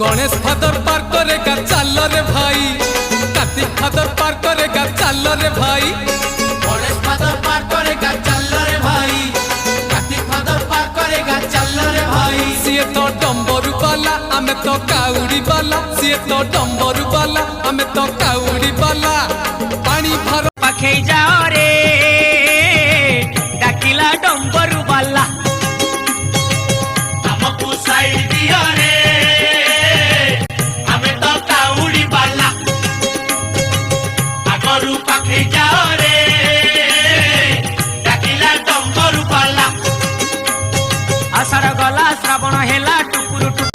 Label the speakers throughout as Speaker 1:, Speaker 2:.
Speaker 1: Ganesh father पार करेगा चल रे भाई, कार्तिक फादर पार करेगा चल रे भाई,
Speaker 2: गणेश फादर पार करेगा चल रे भाई, कार्तिक फादर पार करेगा चल रे भाई।
Speaker 1: सीए तो डंबरू वाला आमे तो काउड़ी वाला, सीए तो डंबरू वाला आमे तो काउड़ी वाला। पानी भर
Speaker 3: पाखे जाओ रे डाकिला डंबरू वाला,
Speaker 2: हमको साइड दिया रे हमें तो काउड़ी वाला। आगरू पाखे जाओ रे डाकिला डंबरू वाला।
Speaker 3: आषाढ़ गला श्रावण हेला टुकुरु टुकुरु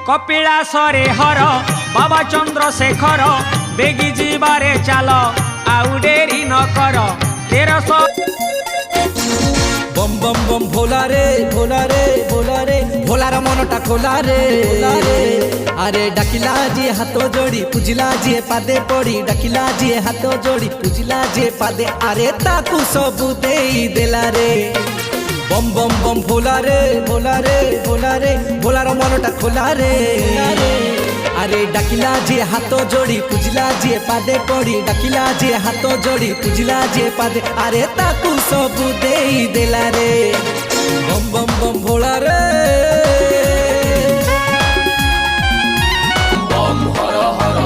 Speaker 3: कपिलासरे हर बाबा चंद्रशेखर बेगी जीवारे चाल आउ डेरी न कर 1300।
Speaker 4: बम बम बम भोला रे भोला रे भोला रे भोलार मनटा खोला रे अरे डाकिला जी हाथ जोड़ी पूजिला जी पादे पड़ी, डाकिला जी हाथ जोड़ी पूजिला जी पादे, अरे ताकू सबू देई देला रे। बम बम बम भोला रे भोला रे भोला रे भोलार मनटा खोला रे अरे डाकिला जी हाथ जोड़ी पूजिला जी पादे पड़ी, डाकिला जी हाथ जोड़ी पूजिला जी पादे, अरे ताकू सबू देई देला रे। बम बम बम भोला रे
Speaker 2: बम हर हर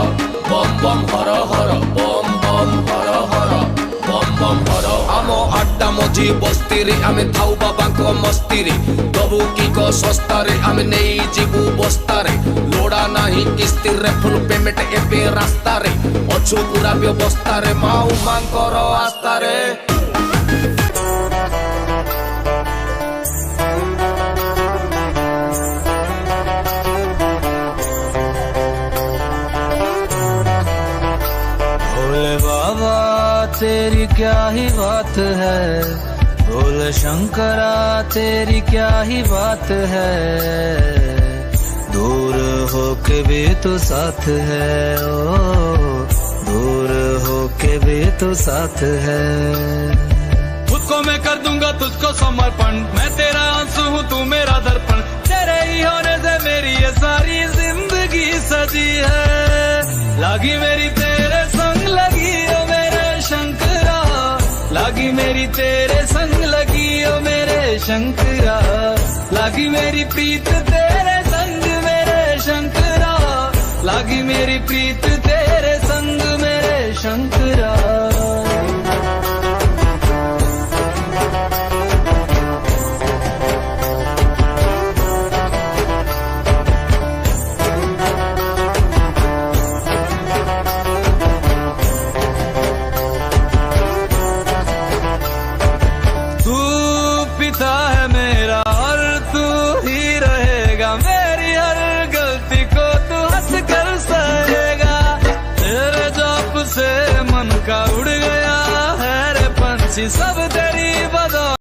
Speaker 2: बम बम हर हर बम बम हर हर बम बम हर।
Speaker 5: आमो आड्डा मझी बस्ती रे आमे थाउ बाबा को मस्ती रे, दबु की को सस्ता रे आमे नहीं जीवु बस्ता रे, लोड़ा नहीं किस्ती रे फुल पेमेंट एबे रास्ता रे, अछु पूरा व्यवस्था रे माऊ मांग करो आस्था रे।
Speaker 6: भोले बाबा तेरी क्या ही बात है, भोले शंकरा तेरी क्या ही बात है, दूर होके भी तो साथ है, ओ दूर होके भी तो साथ है।
Speaker 1: खुद को मैं कर दूंगा तुझको समर्पण, मैं तेरा आंसू हूँ तू मेरा दर्पण, तेरे ही होने से मेरी ये सारी जिंदगी सजी है। लागी मेरी तेरे संग लगी ओ मेरे शंकरा, लागी मेरी तेरे संग लगी ओ मेरे शंकरा, लागी मेरी प्रीत तेरे संग मेरे शंकरा, लागी मेरी प्रीत